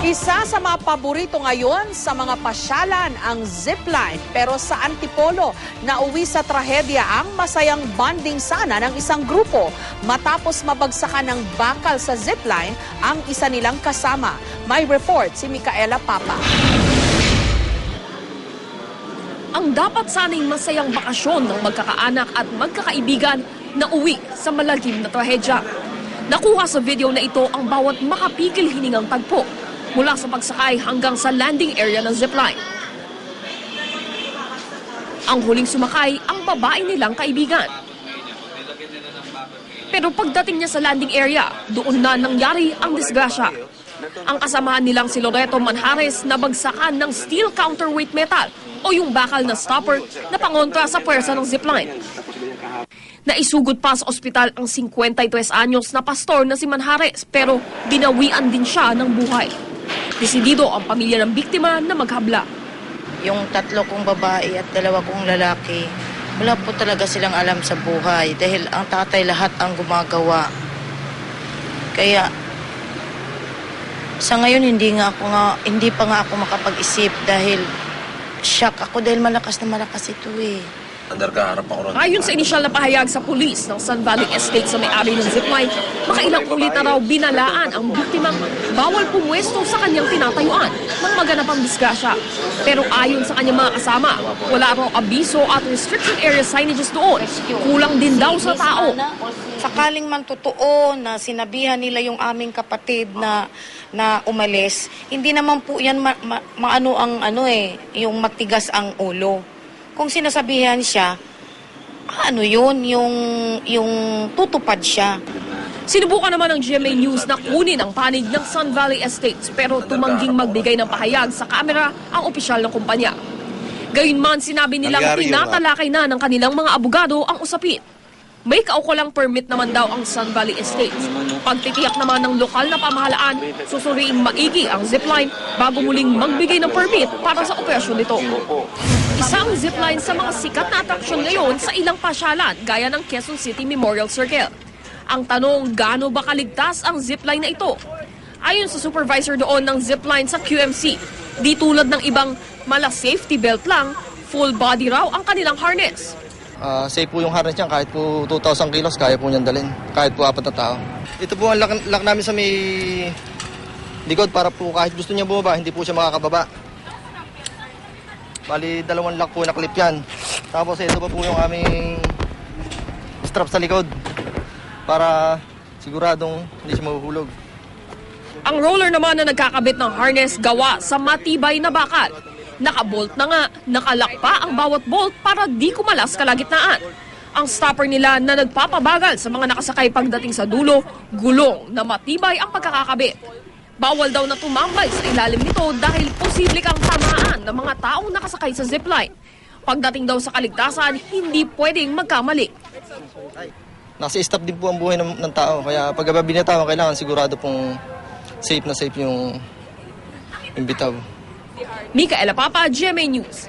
Isa sa mga paborito ngayon sa mga pasyalan ang zipline. Pero sa Antipolo, nauwi sa trahedya ang masayang bonding sana ng isang grupo. Matapos mabagsakan ng bakal sa zipline ang isa nilang kasama. May report si Micaela Papa. Ang dapat sanang masayang bakasyon ng magkakaanak at magkakaibigan na uwi sa malagim na trahedya. Nakuha sa video na ito ang bawat makapigil hiningang tagpo mula sa pagsakay hanggang sa landing area ng zipline. Ang huling sumakay ang babae nilang kaibigan. Pero pagdating niya sa landing area, doon na nangyari ang disgrasya. Ang kasamahan nilang si Loreto Manjares na bagsakan ng steel counterweight metal o yung bakal na stopper na pangontra sa puwersa ng zipline. Naisugod pa sa ospital ang 53 anyos na pastor na si Manjares pero binawian din siya ng buhay. Desidido ang pamilya ng biktima na maghabla. Yung 3 kong babae at 2 kong lalaki, wala po talaga silang alam sa buhay dahil ang tatay lahat ang gumagawa. Kaya sa ngayon hindi pa nga ako makapag-isip dahil shock ako dahil malakas na malakas ito eh. Harap ako ron. Ayon sa inisyal na pahayag sa pulis ng Sun Valley Estate sa may-ari ng zipline, makailang ulit na raw binalaan ang biktimang bawal pumwesto sa kanyang tinatayuan nang maganap ang disgrasya. Pero ayon sa kanyang mga kasama, wala raw abiso at restriction area signages doon. Kulang din daw sa tao. Sakaling man totoo na sinabihan nila yung aming kapatid na umalis, hindi naman po yan yung matigas ang ulo. Kung sinasabihan siya, yung tutupad siya. Sinubukan naman ng GMA News na kunin ang panig ng Sun Valley Estates pero tumangging magbigay ng pahayag sa kamera ang opisyal ng kumpanya. Gayunman, sinabi nilang tinatalakay na ng kanilang mga abogado ang usapin. May kaukulang permit naman daw ang Sun Valley Estates. Pagtitiyak naman ng lokal na pamahalaan, susuriing maigi ang zipline bago muling magbigay ng permit para sa operasyon nito. Isang zipline sa mga sikat na atraksyon ngayon sa ilang pasyalan gaya ng Quezon City Memorial Circle. Ang tanong, gaano ba kaligtas ang zipline na ito? Ayon sa supervisor doon ng zipline sa QMC, di tulad ng ibang mala safety belt lang, full body raw ang kanilang harness. Safe po yung harness niyan, kahit po 2,000 kilos, kaya po niyan dalhin, kahit po 4 na tao. Ito po ang lock namin sa may likod para po kahit gusto niya bumaba, hindi po siya makakababa. Bali, 2 lock po na clip yan. Tapos ito pa po yung aming strap sa likod para siguradong hindi siya mahuhulog. Ang roller naman na nagkakabit ng harness gawa sa matibay na bakal. Nakabolt na nga, nakalock pa ang bawat bolt para di kumalas kalagitnaan. Ang stopper nila na nagpapabagal sa mga nakasakay pagdating sa dulo, gulong na matibay ang pagkakakabit. Bawal daw na tumambay sa ilalim nito dahil posible kang tamaan ng mga taong nakasakay sa zipline. Pagdating daw sa kaligtasan, hindi pwedeng magkamali. Nasa-stop din po ang buhay ng tao, kaya pag binatawan, kailangan sigurado pong safe na safe yung bitaw. Micaela Papa, GMA News.